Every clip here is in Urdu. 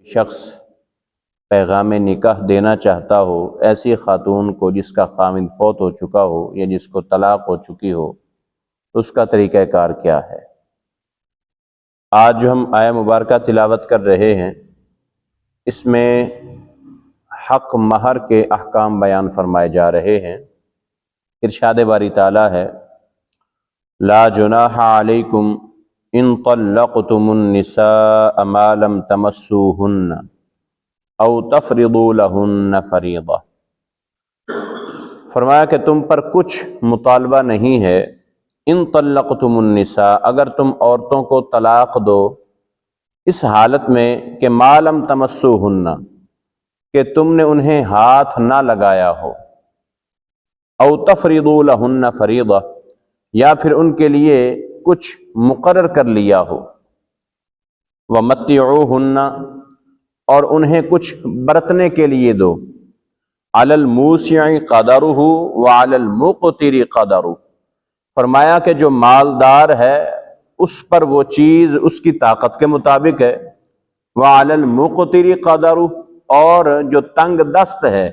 شخص پیغام نکاح دینا چاہتا ہو ایسی خاتون کو جس کا خاوند فوت ہو چکا ہو یا جس کو طلاق ہو چکی ہو، تو اس کا طریقہ کار کیا ہے؟ آج جو ہم آیہ مبارکہ تلاوت کر رہے ہیں، اس میں حق مہر کے احکام بیان فرمائے جا رہے ہیں۔ ارشاد باری تعالیٰ ہے، لا جناح علیکم ان طلقتم النساء ما لم تمسوہن او تفرضوا لہن فریضہ۔ فرمایا کہ تم پر کچھ مطالبہ نہیں ہے، ان طلقتم النساء، اگر تم عورتوں کو طلاق دو اس حالت میں کہ ما لم تمسوہن، کہ تم نے انہیں ہاتھ نہ لگایا ہو، او تفرضوا لہن فریضہ، یا پھر ان کے لیے کچھ مقرر کر لیا ہو، ومتعوہن، اور انہیں کچھ برتنے کے لیے دو، علی الموسع قدرہ وعلی المقتر قدرہ، فرمایا کہ جو مالدار ہے اس پر وہ چیز اس کی طاقت کے مطابق ہے، وعلی المقتر قدرہ، اور جو تنگ دست ہے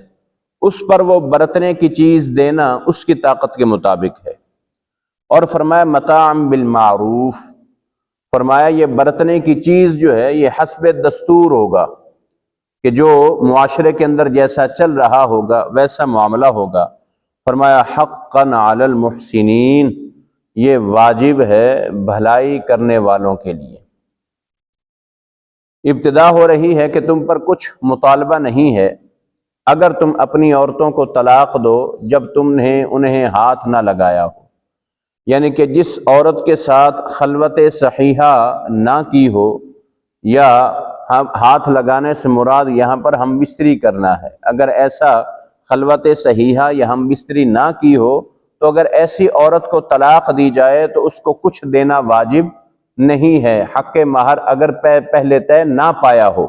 اس پر وہ برتنے کی چیز دینا اس کی طاقت کے مطابق ہے۔ اور فرمایا متاعا بالمعروف، فرمایا یہ برتنے کی چیز جو ہے یہ حسب دستور ہوگا، کہ جو معاشرے کے اندر جیسا چل رہا ہوگا ویسا معاملہ ہوگا۔ فرمایا حقا علی المحسنین، یہ واجب ہے بھلائی کرنے والوں کے لیے۔ ابتدا ہو رہی ہے کہ تم پر کچھ مطالبہ نہیں ہے اگر تم اپنی عورتوں کو طلاق دو جب تم نے انہیں ہاتھ نہ لگایا ہو، یعنی کہ جس عورت کے ساتھ خلوت صحیحہ نہ کی ہو، یا ہاتھ لگانے سے مراد یہاں پر ہم بستری کرنا ہے، اگر ایسا خلوت صحیحہ یا ہم بستری نہ کی ہو تو اگر ایسی عورت کو طلاق دی جائے تو اس کو کچھ دینا واجب نہیں ہے، حق مہر اگر پہلے طے نہ پایا ہو،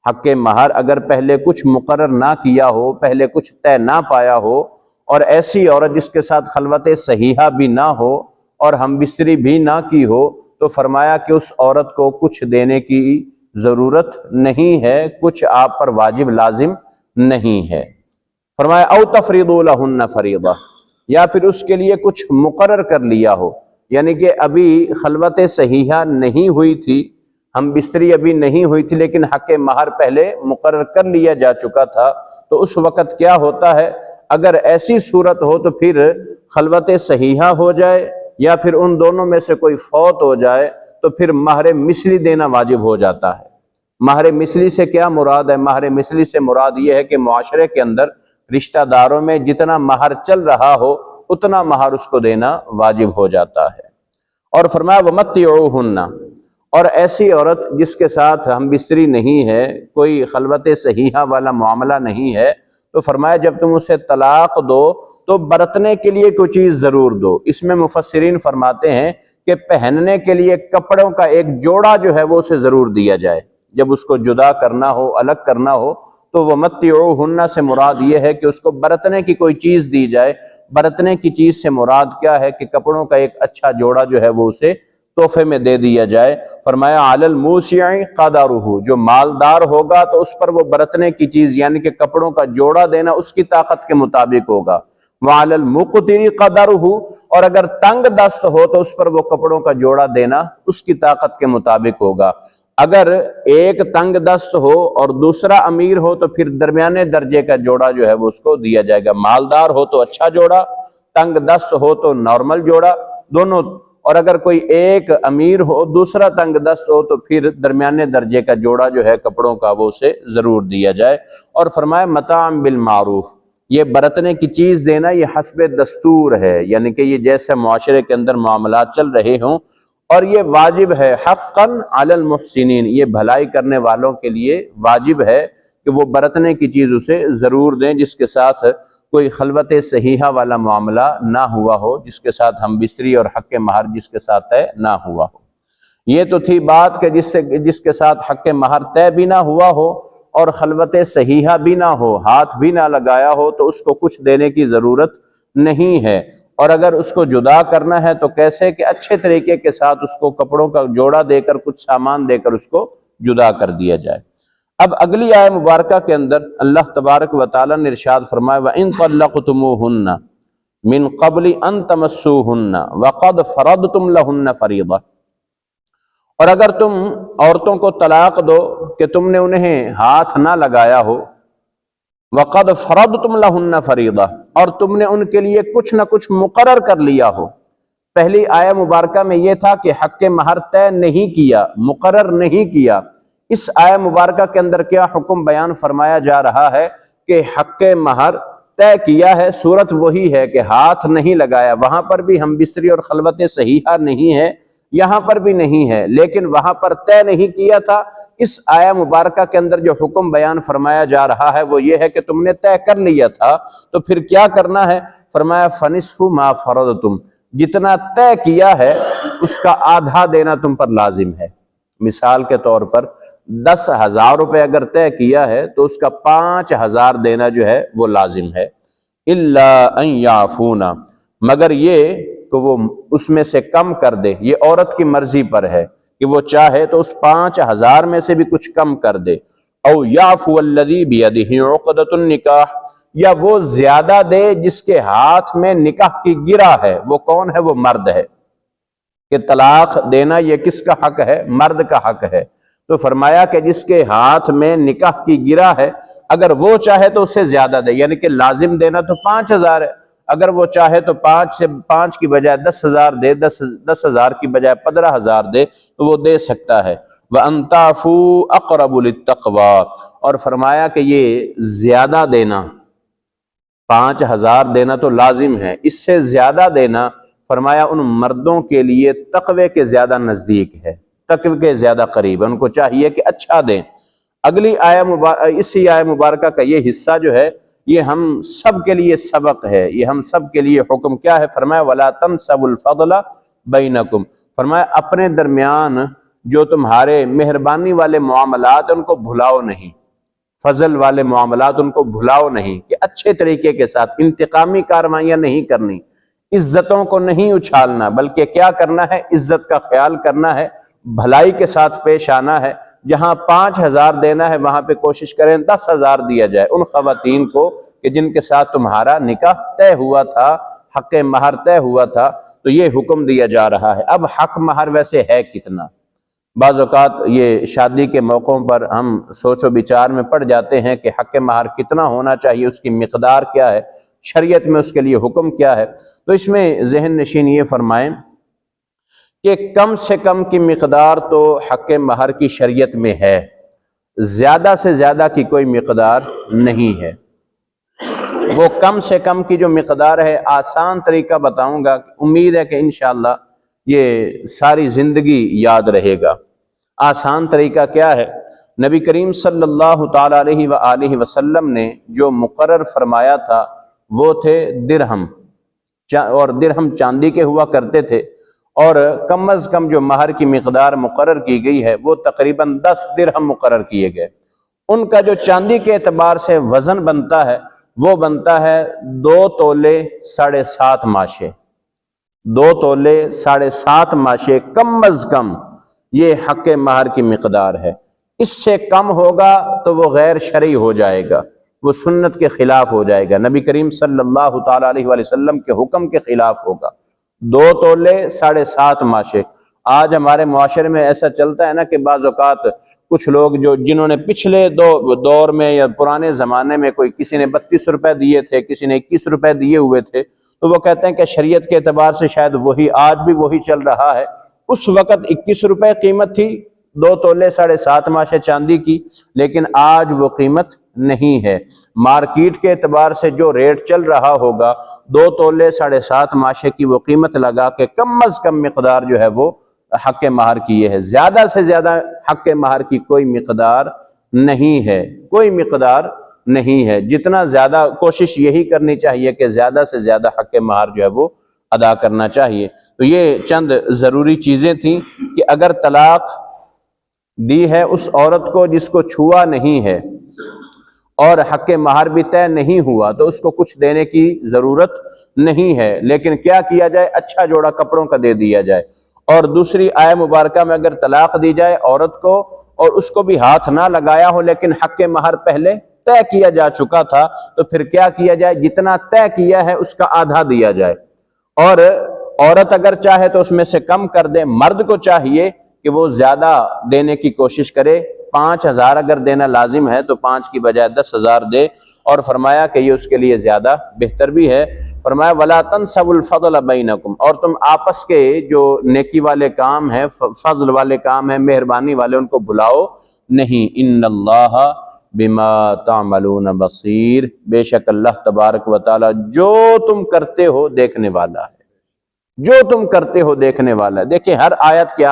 حق مہر اگر پہلے کچھ مقرر نہ کیا ہو، پہلے کچھ طے نہ پایا ہو، اور ایسی عورت جس کے ساتھ خلوت صحیحہ بھی نہ ہو اور ہم بستری بھی نہ کی ہو، تو فرمایا کہ اس عورت کو کچھ دینے کی ضرورت نہیں ہے، کچھ آپ پر واجب لازم نہیں ہے۔ فرمایا او تفریضوا لہن فریضہ، یا پھر اس کے لیے کچھ مقرر کر لیا ہو، یعنی کہ ابھی خلوت صحیحہ نہیں ہوئی تھی، ہم بستری ابھی نہیں ہوئی تھی، لیکن حق مہر پہلے مقرر کر لیا جا چکا تھا، تو اس وقت کیا ہوتا ہے، اگر ایسی صورت ہو تو پھر خلوت صحیحہ ہو جائے یا پھر ان دونوں میں سے کوئی فوت ہو جائے تو پھر مہر مثلی دینا واجب ہو جاتا ہے۔ مہر مثلی سے کیا مراد ہے؟ مہر مثلی سے مراد یہ ہے کہ معاشرے کے اندر رشتہ داروں میں جتنا مہر چل رہا ہو اتنا مہر اس کو دینا واجب ہو جاتا ہے۔ اور فرمایا ومتعوہن، اور ایسی عورت جس کے ساتھ ہم بستری نہیں ہے، کوئی خلوت صحیحہ والا معاملہ نہیں ہے، تو فرمایا جب تم اسے طلاق دو تو برتنے کے لیے کوئی چیز ضرور دو۔ اس میں مفسرین فرماتے ہیں کہ پہننے کے لیے کپڑوں کا ایک جوڑا جو ہے وہ اسے ضرور دیا جائے، جب اس کو جدا کرنا ہو، الگ کرنا ہو، تو وہ متعوہن سے مراد یہ ہے کہ اس کو برتنے کی کوئی چیز دی جائے۔ برتنے کی چیز سے مراد کیا ہے کہ کپڑوں کا ایک اچھا جوڑا جو ہے وہ اسے تحفے میں دے دیا جائے۔ فرمایا علی الموسع قدرہ، جو مالدار ہوگا تو اس پر وہ برتنے کی چیز یعنی کہ کپڑوں کا جوڑا دینا اس کی طاقت کے مطابق ہوگا، وعلی المقتر قدرہ، اور اگر تنگ دست ہو تو اس پر وہ کپڑوں کا جوڑا دینا اس کی طاقت کے مطابق ہوگا۔ اگر ایک تنگ دست ہو اور دوسرا امیر ہو تو پھر درمیانے درجے کا جوڑا جو ہے وہ اس کو دیا جائے گا، مالدار ہو تو اچھا جوڑا، تنگ دست ہو تو نارمل جوڑا، دونوں۔ اور اگر کوئی ایک امیر ہو دوسرا تنگ دست ہو تو پھر درمیانے درجے کا جوڑا جو ہے کپڑوں کا وہ اسے ضرور دیا جائے۔ اور فرمایا متاعا بالمعروف، یہ برتنے کی چیز دینا یہ حسب دستور ہے، یعنی کہ یہ جیسے معاشرے کے اندر معاملات چل رہے ہوں، اور یہ واجب ہے حقا علی المحسنین، یہ بھلائی کرنے والوں کے لیے واجب ہے کہ وہ برتنے کی چیز اسے ضرور دیں جس کے ساتھ کوئی خلوت صحیحہ والا معاملہ نہ ہوا ہو، جس کے ساتھ ہم بستری اور حق مہر جس کے ساتھ طے نہ ہوا ہو۔ یہ تو تھی بات کہ جس کے ساتھ حق مہر طے بھی نہ ہوا ہو اور خلوت صحیحہ بھی نہ ہو، ہاتھ بھی نہ لگایا ہو، تو اس کو کچھ دینے کی ضرورت نہیں ہے۔ اور اگر اس کو جدا کرنا ہے تو کیسے کہ اچھے طریقے کے ساتھ اس کو کپڑوں کا جوڑا دے کر کچھ سامان دے کر اس کو جدا کر دیا جائے۔ اب اگلی آیہ مبارکہ کے اندر اللہ تبارک و تعالیٰ نے ارشاد فرمایا وَإِن طَلَّقْتُمُوهُنَّ مِن قَبْلِ أَن تَمَسُّوهُنَّ وَقَدْ فَرَضْتُمْ لَهُنَّ فَرِيضَةً، اور اگر تم عورتوں کو طلاق دو کہ تم نے انہیں ہاتھ نہ لگایا ہو، وَقَدْ فَرَضْتُمْ لَهُنَّ فَرِيضَةً، اور تم نے ان کے لیے کچھ نہ کچھ مقرر کر لیا ہو۔ پہلی آیہ مبارکہ میں یہ تھا کہ حق مہر طے نہیں کیا، مقرر نہیں کیا۔ اس آیہ مبارکہ کے اندر کیا حکم بیان فرمایا جا رہا ہے کہ حق مہر طے کیا ہے، صورت وہی ہے کہ ہاتھ نہیں لگایا۔ وہاں پر بھی ہم بستری اور خلوت صحیحہ نہیں ہے، یہاں پر بھی نہیں ہے، لیکن وہاں پر طے نہیں کیا تھا۔ اس آیہ مبارکہ کے اندر جو حکم بیان فرمایا جا رہا ہے وہ یہ ہے کہ تم نے طے کر لیا تھا تو پھر کیا کرنا ہے؟ فرمایا فَنِصْفُ مَا فَرَضْتُمْ، جتنا طے کیا ہے اس کا آدھا دینا تم پر لازم ہے۔ مثال کے طور پر 10,000 روپے اگر طے کیا ہے تو اس کا 5,000 دینا جو ہے وہ لازم ہے۔ إِلَّا أَن يَعْفُونَ، مگر یہ کہ وہ اس میں سے کم کر دے، یہ عورت کی مرضی پر ہے کہ وہ چاہے تو اس 5,000 میں سے بھی کچھ کم کر دے۔ او يَعْفُوَ الَّذِي بِيَدِهِ عُقْدَةُ النِّكَاحِ، یا وہ زیادہ دے جس کے ہاتھ میں نکاح کی گرہ ہے۔ وہ کون ہے؟ وہ مرد ہے۔ کہ طلاق دینا یہ کس کا حق ہے؟ مرد کا حق ہے۔ تو فرمایا کہ جس کے ہاتھ میں نکاح کی گرہ ہے اگر وہ چاہے تو اس سے زیادہ دے، یعنی کہ لازم دینا تو 5,000 ہے، اگر وہ چاہے تو 5 کی بجائے 10,000 دے، 10,000 کی بجائے 15,000 دے تو وہ دے سکتا ہے۔ وَأَن تَعْفُوا أَقْرَبُ لِلتَّقْوَىٰ، اور فرمایا کہ یہ زیادہ دینا، 5,000 دینا تو لازم ہے، اس سے زیادہ دینا فرمایا ان مردوں کے لیے تقوی کے زیادہ نزدیک ہے، تقوی کے زیادہ قریب ہے، ان کو چاہیے کہ اچھا دیں۔ اگلی اسی آیہ مبارکہ کا یہ حصہ جو ہے یہ ہم سب کے لیے سبق ہے، یہ ہم سب کے لیے حکم کیا ہے؟ فرمایا وَلَا تَنْسَبُوا الْفَضْلَ بَيْنَكُمْ، فرمایا اپنے درمیان جو تمہارے مہربانی والے معاملات ان کو بھلاؤ نہیں، فضل والے معاملات ان کو بھلاؤ نہیں، کہ اچھے طریقے کے ساتھ انتقامی کاروائیاں نہیں کرنی، عزتوں کو نہیں اچھالنا، بلکہ کیا کرنا ہے؟ عزت کا خیال کرنا ہے، بھلائی کے ساتھ پیش آنا ہے۔ جہاں 5,000 دینا ہے وہاں پہ کوشش کریں 10,000 دیا جائے ان خواتین کو کہ جن کے ساتھ تمہارا نکاح طے ہوا تھا، حق مہر طے ہوا تھا، تو یہ حکم دیا جا رہا ہے۔ اب حق مہر ویسے ہے کتنا؟ بعض اوقات یہ شادی کے موقعوں پر ہم سوچ و بچار میں پڑ جاتے ہیں کہ حق مہر کتنا ہونا چاہیے، اس کی مقدار کیا ہے، شریعت میں اس کے لیے حکم کیا ہے؟ تو اس میں ذہن نشین یہ فرمائیں کہ کم سے کم کی مقدار تو حق مہر کی شریعت میں ہے، زیادہ سے زیادہ کی کوئی مقدار نہیں ہے۔ وہ کم سے کم کی جو مقدار ہے، آسان طریقہ بتاؤں گا، امید ہے کہ انشاءاللہ یہ ساری زندگی یاد رہے گا۔ آسان طریقہ کیا ہے؟ نبی کریم صلی اللہ تعالی علیہ وآلہ وسلم نے جو مقرر فرمایا تھا وہ تھے درہم، اور درہم چاندی کے ہوا کرتے تھے، اور کم از کم جو مہر کی مقدار مقرر کی گئی ہے وہ تقریباً 10 درہم مقرر کیے گئے۔ ان کا جو چاندی کے اعتبار سے وزن بنتا ہے وہ بنتا ہے 2 تولے 7.5 ماشے، 2 تولے 7.5 ماشے کم از کم یہ حق مہر کی مقدار ہے۔ اس سے کم ہوگا تو وہ غیر شرعی ہو جائے گا، وہ سنت کے خلاف ہو جائے گا، نبی کریم صلی اللہ تعالی علیہ وآلہ وسلم کے حکم کے خلاف ہوگا۔ 2 تولے 7.5 ماشے۔ آج ہمارے معاشرے میں ایسا چلتا ہے نا کہ بعض اوقات کچھ لوگ جنہوں نے پچھلے دور میں یا پرانے زمانے میں کوئی کسی نے 32 روپے دیے تھے، کسی نے 21 روپے دیے ہوئے تھے، تو وہ کہتے ہیں کہ شریعت کے اعتبار سے شاید وہی آج بھی وہی چل رہا ہے۔ اس وقت 21 روپے قیمت تھی 2 تولے 7.5 ماشے چاندی کی، لیکن آج وہ قیمت نہیں ہے۔ مارکیٹ کے اعتبار سے جو ریٹ چل رہا ہوگا 2 تولے 7.5 ماشے کی وہ قیمت لگا کے کم از کم مقدار جو ہے وہ حق مہر کی یہ ہے۔ زیادہ سے زیادہ حق مہر کی کوئی مقدار نہیں ہے، کوئی مقدار نہیں ہے۔ جتنا زیادہ کوشش یہی کرنی چاہیے کہ زیادہ سے زیادہ حق مہر جو ہے وہ ادا کرنا چاہیے۔ تو یہ چند ضروری چیزیں تھیں کہ اگر طلاق دی ہے اس عورت کو جس کو چھوا نہیں ہے اور حق مہر بھی طے نہیں ہوا تو اس کو کچھ دینے کی ضرورت نہیں ہے، لیکن کیا کیا جائے؟ اچھا جوڑا کپڑوں کا دے دیا جائے۔ اور دوسری آیہ مبارکہ میں اگر طلاق دی جائے عورت کو اور اس کو بھی ہاتھ نہ لگایا ہو لیکن حق مہر پہلے طے کیا جا چکا تھا تو پھر کیا کیا جائے؟ جتنا طے کیا ہے اس کا آدھا دیا جائے، اور عورت اگر چاہے تو اس میں سے کم کر دے، مرد کو چاہیے کہ وہ زیادہ دینے کی کوشش کرے، 5,000 اگر دینا لازم ہے تو 5 کی بجائے 10,000 دے، اور فرمایا کہ یہ اس کے لیے زیادہ بہتر بھی ہے۔ فرمایا وَلَا تَنْسَوُا الْفَضْلَ بَيْنَكُمْ، اور تم آپس کے جو نیکی والے کام ہیں، فضل والے کام ہیں، مہربانی والے، ان کو بھلاؤ نہیں۔ ان اللہ بما تعملون بصیر، بے شک اللہ تبارک و تعالی جو تم کرتے ہو دیکھنے والا ہے، جو تم کرتے ہو دیکھنے والا ہے۔ دیکھیں ہر آیت کے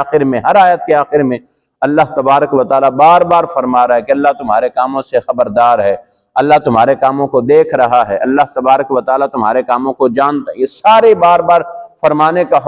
آخر میں اللہ تبارک و تعالی بار بار فرما رہا ہے کہ اللہ تمہارے کاموں سے خبردار ہے، اللہ تمہارے کاموں کو دیکھ رہا ہے، اللہ تبارک و تعالی تمہارے کاموں کو جانتا ہے۔ یہ سارے بار بار فرمانے کا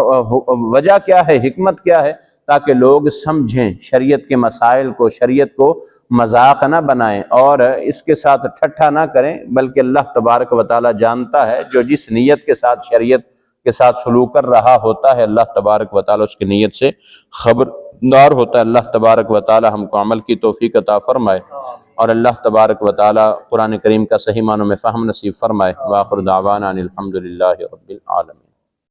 وجہ کیا ہے، حکمت کیا ہے؟ تاکہ لوگ سمجھیں شریعت کے مسائل کو، شریعت کو مذاق نہ بنائیں اور اس کے ساتھ ٹھٹھا نہ کریں، بلکہ اللہ تبارک و تعالی جانتا ہے جو جس نیت کے ساتھ شریعت کے ساتھ سلوک کر رہا ہوتا ہے، اللہ تبارک و تعالی اس کی نیت سے خبردار ہوتا ہے۔ اللہ تبارک و تعالی ہم کو عمل کی توفیق عطا فرمائے، اور اللہ تبارک و تعالی قرآن کریم کا صحیح معنوں میں فہم نصیب فرمائے۔ وآخر دعوانا ان الحمد للہ رب العالمین۔